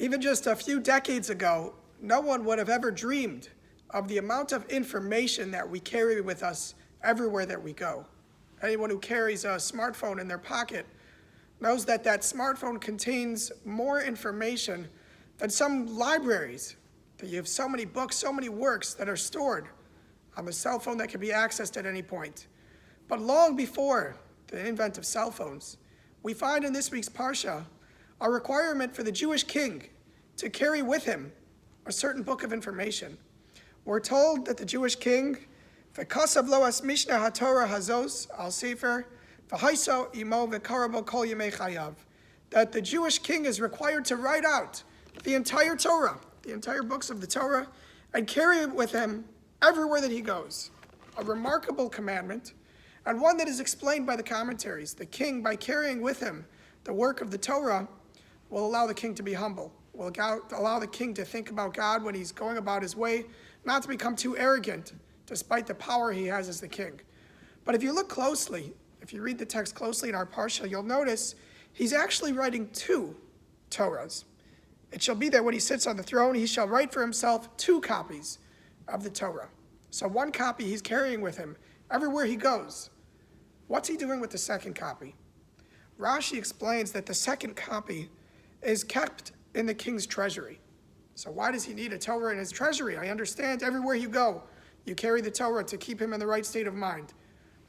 Even just a few decades ago, no one would have ever dreamed of the amount of information that we carry with us everywhere that we go. Anyone who carries a smartphone in their pocket knows that that smartphone contains more information than some libraries. That you have so many books, so many works that are stored on the cell phone that can be accessed at any point. But long before the advent of cell phones, we find in this week's Parsha a requirement for the Jewish king to carry with him a certain book of information. We're told that the Jewish king, v'kasav lo as mishnah haTorah hazos al sefer v'haiso imo v'karabo kol yemei chayav, that the Jewish king is required to write out the entire Torah, the entire books of the Torah, and carry it with him everywhere that he goes. A remarkable commandment, and one that is explained by the commentaries. The king, by carrying with him the work of the Torah, will allow the king to be humble, will allow the king to think about God when he's going about his way, not to become too arrogant, despite the power he has as the king. But if you look closely, if you read the text closely in our Parsha, you'll notice he's actually writing two Torahs. It shall be that when he sits on the throne, he shall write for himself two copies of the Torah. So one copy he's carrying with him everywhere he goes. What's he doing with the second copy? Rashi explains that the second copy is kept in the king's treasury. So why does he need a Torah in his treasury? I understand everywhere you go, you carry the Torah to keep him in the right state of mind.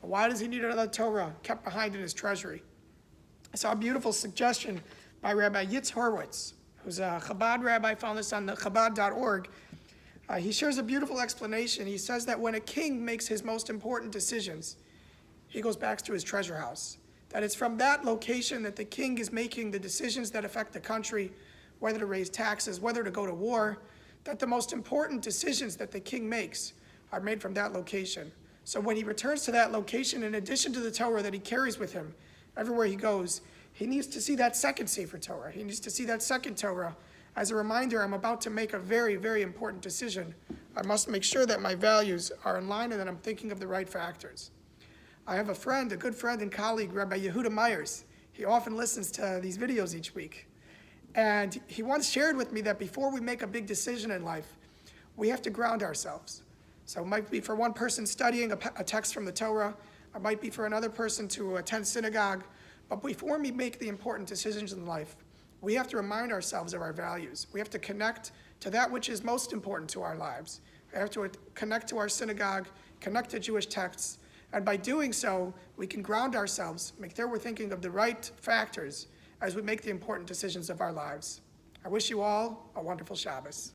But why does he need another Torah kept behind in his treasury? I saw a beautiful suggestion by Rabbi Yitz Horowitz, who's a Chabad rabbi, found this on the Chabad.org. He shares a beautiful explanation. He says that when a king makes his most important decisions, he goes back to his treasure house. That it's from that location that the king is making the decisions that affect the country, whether to raise taxes, whether to go to war, that the most important decisions that the king makes are made from that location. So when he returns to that location, in addition to the Torah that he carries with him everywhere he goes, he needs to see that second Sefer Torah. He needs to see that second Torah as a reminder, I'm about to make a very, very important decision. I must make sure that my values are in line and that I'm thinking of the right factors. I have a friend, a good friend and colleague, Rabbi Yehuda Myers. He often listens to these videos each week. And he once shared with me that before we make a big decision in life, we have to ground ourselves. So it might be for one person studying a text from the Torah. It might be for another person to attend synagogue. But before we make the important decisions in life, we have to remind ourselves of our values. We have to connect to that which is most important to our lives. We have to connect to our synagogue, connect to Jewish texts, and by doing so, we can ground ourselves, make sure we're thinking of the right factors as we make the important decisions of our lives. I wish you all a wonderful Shabbos.